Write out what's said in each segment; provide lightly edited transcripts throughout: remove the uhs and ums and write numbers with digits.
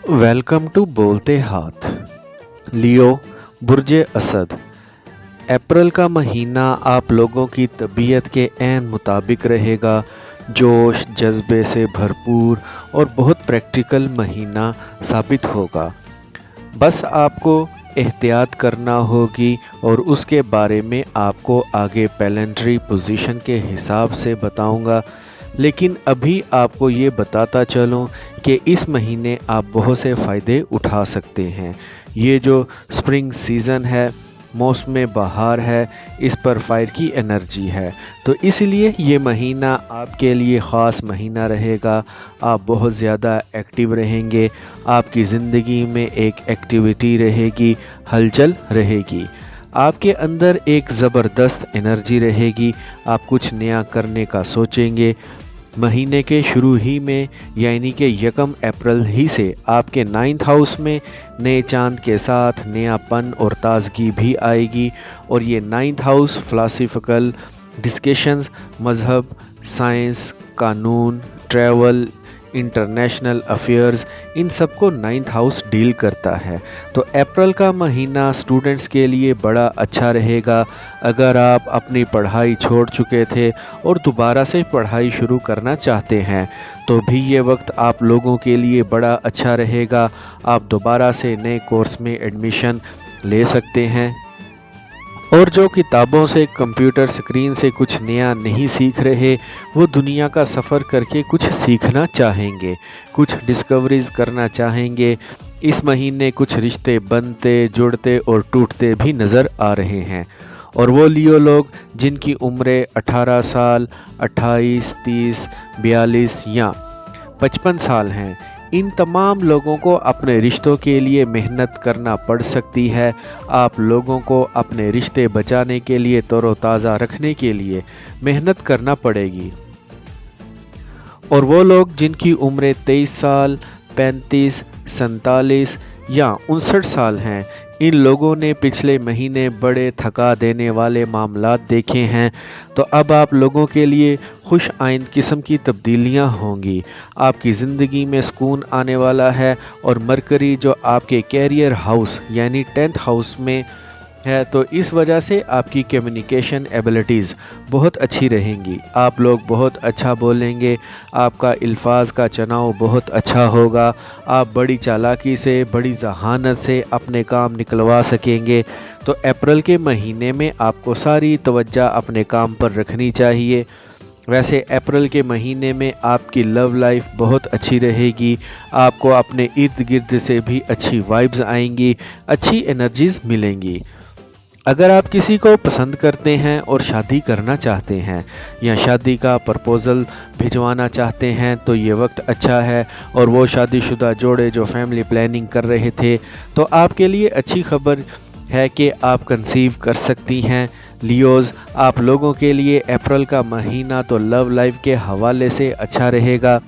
Welcome to बोलते हाथ। लियो, बुर्ज असद। अप्रैल का महीना आप लोगों की तबीयत के ऐन मुताबिक रहेगा। जोश जज्बे से भरपूर और बहुत प्रैक्टिकल महीना साबित होगा। बस आपको एहतियात करना होगी और उसके बारे में आपको आगे प्लानिटरी पोजीशन के हिसाब से बताऊंगा। लेकिन अभी आपको ये बताता चलूं कि इस महीने आप बहुत से फ़ायदे उठा सकते हैं। ये जो स्प्रिंग सीज़न है, मौसम बहार है, इस पर फायर की एनर्जी है, तो इसलिए ये महीना आपके लिए ख़ास महीना रहेगा। आप बहुत ज़्यादा एक्टिव रहेंगे, आपकी ज़िंदगी में एक एक्टिविटी रहेगी, हलचल रहेगी, आपके अंदर एक ज़बरदस्त एनर्जी रहेगी। आप कुछ नया करने का सोचेंगे। महीने के शुरू ही में यानी कि 1 अप्रैल ही से आपके 9th हाउस में नए चांद के साथ नयापन और ताजगी भी आएगी। और ये 9th हाउस फ़िलासफ़िकल डिस्कशंस, मज़हब, साइंस, कानून, ट्रैवल, इंटरनेशनल अफेयर्स, इन सब को 9th हाउस डील करता है। तो अप्रैल का महीना स्टूडेंट्स के लिए बड़ा अच्छा रहेगा। अगर आप अपनी पढ़ाई छोड़ चुके थे और दोबारा से पढ़ाई शुरू करना चाहते हैं तो भी ये वक्त आप लोगों के लिए बड़ा अच्छा रहेगा। आप दोबारा से नए कोर्स में एडमिशन ले सकते हैं। और जो किताबों से, कंप्यूटर स्क्रीन से कुछ नया नहीं सीख रहे, वो दुनिया का सफ़र करके कुछ सीखना चाहेंगे, कुछ डिस्कवरीज़ करना चाहेंगे। इस महीने कुछ रिश्ते बनते, जुड़ते और टूटते भी नज़र आ रहे हैं। और वो लियो लोग जिनकी उम्रें 18 साल, 28, 30, 42 या 55 साल हैं, इन तमाम लोगों को अपने रिश्तों के लिए मेहनत करना पड़ सकती है। आप लोगों को अपने रिश्ते बचाने के लिए, तरोताज़ा रखने के लिए मेहनत करना पड़ेगी। और वो लोग जिनकी उम्रें 23 साल, 35, 47 या 59 साल हैं, इन लोगों ने पिछले महीने बड़े थका देने वाले मामलात देखे हैं। तो अब आप लोगों के लिए खुश आइंद किस्म की तब्दीलियां होंगी। आपकी ज़िंदगी में सुकून आने वाला है। और मरकरी जो आपके कैरियर हाउस यानी 10th हाउस में है, तो इस वजह से आपकी कम्युनिकेशन एबिलिटीज़ बहुत अच्छी रहेंगी। आप लोग बहुत अच्छा बोलेंगे, आपका अल्फाज का चुनाव बहुत अच्छा होगा। आप बड़ी चालाकी से, बड़ी जहानत से अपने काम निकलवा सकेंगे। तो अप्रैल के महीने में आपको सारी तवज्जो अपने काम पर रखनी चाहिए। वैसे अप्रैल के महीने में आपकी लव लाइफ बहुत अच्छी रहेगी। आपको अपने इर्द गिर्द से भी अच्छी वाइब्स आएंगी, अच्छी एनर्जीज़ मिलेंगी। अगर आप किसी को पसंद करते हैं और शादी करना चाहते हैं या शादी का प्रपोज़ल भिजवाना चाहते हैं तो ये वक्त अच्छा है। और वो शादीशुदा जोड़े जो फैमिली प्लानिंग कर रहे थे, तो आपके लिए अच्छी खबर है कि आप कंसीव कर सकती हैं। लियोज़, आप लोगों के लिए अप्रैल का महीना तो लव लाइफ के हवाले से अच्छा रहेगा।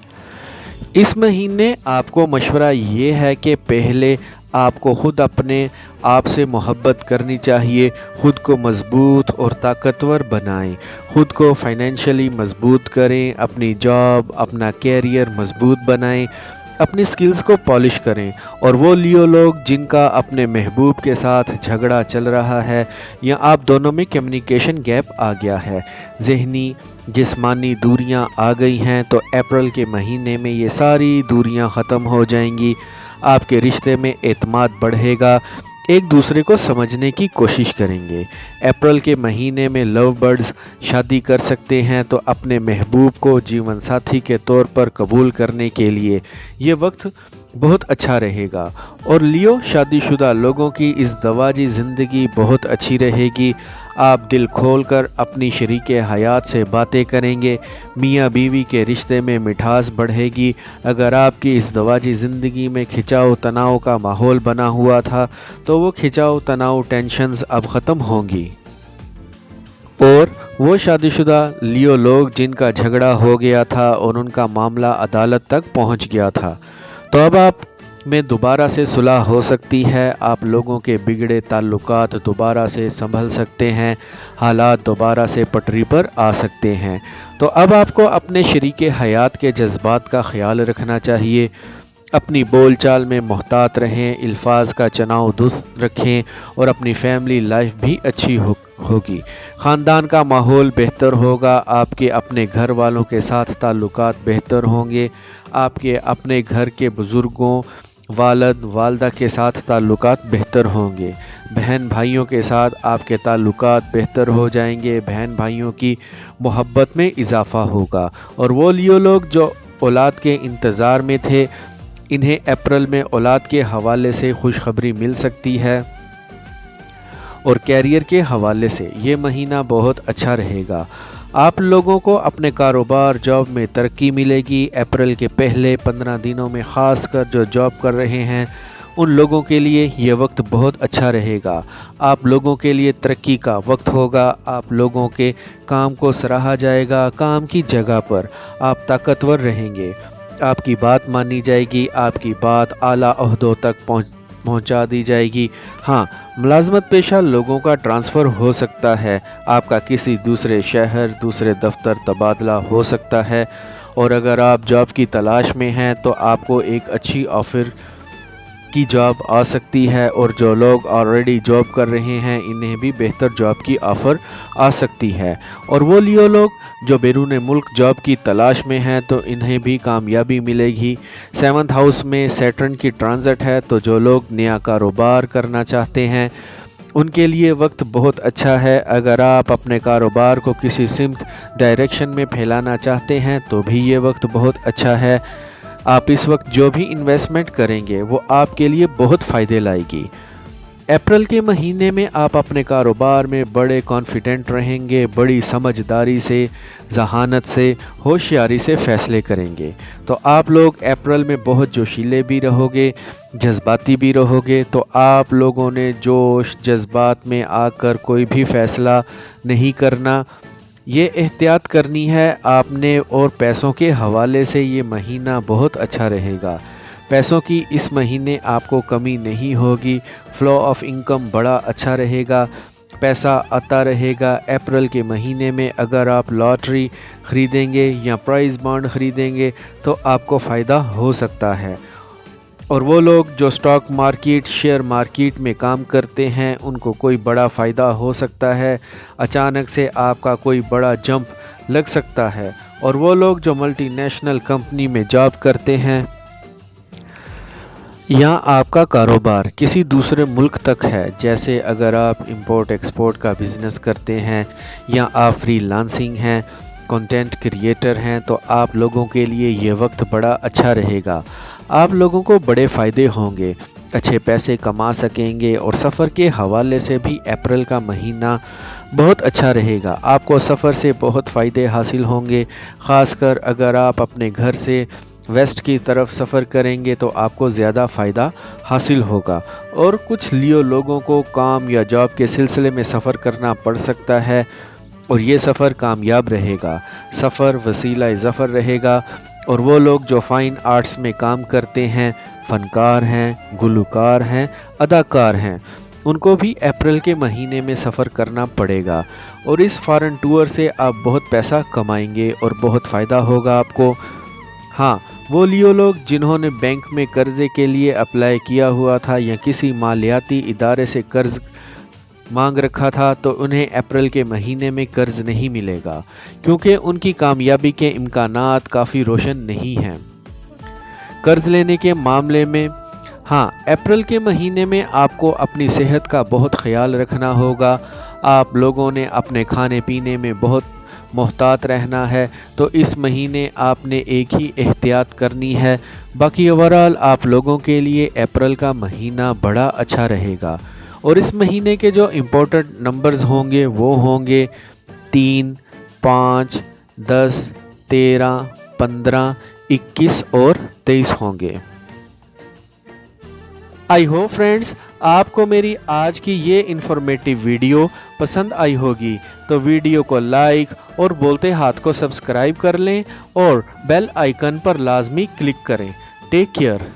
इस महीने आपको मशवरा ये है कि पहले आपको ख़ुद अपने आप से मोहब्बत करनी चाहिए। ख़ुद को मज़बूत और ताकतवर बनाएं, ख़ुद को फाइनेंशियली मज़बूत करें, अपनी जॉब, अपना कैरियर मज़बूत बनाएं, अपनी स्किल्स को पॉलिश करें। और वो लियो लोग जिनका अपने महबूब के साथ झगड़ा चल रहा है या आप दोनों में कम्युनिकेशन गैप आ गया है, जहनी जिस्मानी दूरियां आ गई हैं, तो अप्रैल के महीने में ये सारी दूरियां ख़त्म हो जाएंगी। आपके रिश्ते में एतमाद बढ़ेगा, एक दूसरे को समझने की कोशिश करेंगे। अप्रैल के महीने में लव बर्ड्स शादी कर सकते हैं, तो अपने महबूब को जीवन साथी के तौर पर कबूल करने के लिए ये वक्त बहुत अच्छा रहेगा। और लियो शादीशुदा लोगों की इस दवाजी ज़िंदगी बहुत अच्छी रहेगी। आप दिल खोलकर अपनी शरीके हयात से बातें करेंगे, मियाँ बीवी के रिश्ते में मिठास बढ़ेगी। अगर आपकी इस दवाजी ज़िंदगी में खिंचाव तनाव का माहौल बना हुआ था, तो वो खिंचाव तनाव टेंशन्स अब ख़त्म होंगी। और वो शादीशुदा लियो लोग जिनका झगड़ा हो गया था और उनका मामला अदालत तक पहुंच गया था, तो अब आप में दोबारा से सुलह हो सकती है। आप लोगों के बिगड़े ताल्लुकात दोबारा से संभल सकते हैं, हालात दोबारा से पटरी पर आ सकते हैं। तो अब आपको अपने शरीके हयात के जज्बात का ख्याल रखना चाहिए। अपनी बोल चाल में मोहतात रहें, अल्फाज का चुनाव दुरुस्त रखें और अपनी फैमिली लाइफ भी अच्छी होगी। ख़ानदान का माहौल बेहतर होगा, आपके अपने घर वालों के साथ ताल्लुकात बेहतर होंगे, आपके अपने घर के बुज़ुर्गों वालिद वालदा के साथ ताल्लुकात बेहतर होंगे, बहन भाइयों के साथ आपके ताल्लुकात बेहतर हो जाएंगे, बहन भाइयों की मोहब्बत में इजाफ़ा होगा। और वो लियो लोग जो औलाद के इंतज़ार में थे, इन्हें अप्रैल में औलाद के हवाले से खुशखबरी मिल सकती है और कैरियर के हवाले से ये महीना बहुत अच्छा रहेगा। आप लोगों को अपने कारोबार जॉब में तरक्की मिलेगी। अप्रैल के पहले 15 दिनों में ख़ासकर जो जॉब कर रहे हैं उन लोगों के लिए ये वक्त बहुत अच्छा रहेगा। आप लोगों के लिए तरक्की का वक्त होगा, आप लोगों के काम को सराहा जाएगा, काम की जगह पर आप ताकतवर रहेंगे, आपकी बात मानी जाएगी, आपकी बात आला ओहदों तक पहुंचा दी जाएगी। हाँ, मुलाजमत पेशा लोगों का ट्रांसफ़र हो सकता है, आपका किसी दूसरे शहर दूसरे दफ्तर तबादला हो सकता है। और अगर आप जॉब की तलाश में हैं तो आपको एक अच्छी ऑफ़र की जॉब आ सकती है, और जो लोग ऑलरेडी जॉब कर रहे हैं इन्हें भी बेहतर जॉब की ऑफ़र आ सकती है। और वो लियो लोग जो बैरून मुल्क जॉब की तलाश में हैं तो इन्हें भी कामयाबी मिलेगी। 7th हाउस में सैटर्न की ट्रांजिट है, तो जो लोग नया कारोबार करना चाहते हैं उनके लिए वक्त बहुत अच्छा है। अगर आप अपने कारोबार को किसी सिमत डायरेक्शन में फैलाना चाहते हैं तो भी ये वक्त बहुत अच्छा है। आप इस वक्त जो भी इन्वेस्टमेंट करेंगे वो आपके लिए बहुत फ़ायदे लाएगी। अप्रैल के महीने में आप अपने कारोबार में बड़े कॉन्फिडेंट रहेंगे, बड़ी समझदारी से, जहानत से, होशियारी से फ़ैसले करेंगे। तो आप लोग अप्रैल में बहुत जोशीले भी रहोगे, जज्बाती भी रहोगे। तो आप लोगों ने जोश जज्बात में आकर कोई भी फ़ैसला नहीं करना, ये एहतियात करनी है आपने। और पैसों के हवाले से ये महीना बहुत अच्छा रहेगा। पैसों की इस महीने आपको कमी नहीं होगी, फ़्लो ऑफ इनकम बड़ा अच्छा रहेगा, पैसा आता रहेगा। अप्रैल के महीने में अगर आप लॉटरी ख़रीदेंगे या प्राइज़ बॉन्ड ख़रीदेंगे तो आपको फ़ायदा हो सकता है। और वो लोग जो स्टॉक मार्केट शेयर मार्केट में काम करते हैं उनको कोई बड़ा फ़ायदा हो सकता है, अचानक से आपका कोई बड़ा जंप लग सकता है। और वो लोग जो मल्टी नेशनल कंपनी में जॉब करते हैं या आपका कारोबार किसी दूसरे मुल्क तक है, जैसे अगर आप इंपोर्ट एक्सपोर्ट का बिज़नेस करते हैं या आप फ्रीलांसिंग हैं, कंटेंट क्रिएटर हैं, तो आप लोगों के लिए ये वक्त बड़ा अच्छा रहेगा। आप लोगों को बड़े फ़ायदे होंगे, अच्छे पैसे कमा सकेंगे। और सफ़र के हवाले से भी अप्रैल का महीना बहुत अच्छा रहेगा, आपको सफ़र से बहुत फ़ायदे हासिल होंगे। ख़ासकर अगर आप अपने घर से वेस्ट की तरफ सफ़र करेंगे तो आपको ज़्यादा फ़ायदा हासिल होगा। और कुछ लियो लोगों को काम या जॉब के सिलसिले में सफ़र करना पड़ सकता है और ये सफ़र कामयाब रहेगा, सफ़र वसीला ज़फ़र रहेगा। और वो लोग जो फ़ाइन आर्ट्स में काम करते हैं, फ़नकार हैं, गुलकार हैं, अदाकार हैं, उनको भी अप्रैल के महीने में सफ़र करना पड़ेगा। और इस फ़ॉरेन टूर से आप बहुत पैसा कमाएंगे और बहुत फ़ायदा होगा आपको। हाँ, वो लियो लोग जिन्होंने बैंक में कर्ज़े के लिए अप्लाई किया हुआ था या किसी मालियाती इदारे से कर्ज़ मांग रखा था, तो उन्हें अप्रैल के महीने में कर्ज़ नहीं मिलेगा, क्योंकि उनकी कामयाबी के इम्कानात काफ़ी रोशन नहीं हैं कर्ज़ लेने के मामले में। हाँ, अप्रैल के महीने में आपको अपनी सेहत का बहुत ख्याल रखना होगा। आप लोगों ने अपने खाने पीने में बहुत मोहतात रहना है, तो इस महीने आपने एक ही एहतियात करनी है। बाकी ओवरऑल आप लोगों के लिए अप्रैल का महीना बड़ा अच्छा रहेगा। और इस महीने के जो इम्पोर्टेंट नंबर्स होंगे वो होंगे 3, 5, 10, 13, 15, 21 और 23 होंगे। आई होप फ्रेंड्स आपको मेरी आज की ये इन्फॉर्मेटिव वीडियो पसंद आई होगी, तो वीडियो को लाइक और बोलते हाथ को सब्सक्राइब कर लें और बेल आइकन पर लाजमी क्लिक करें। Take care.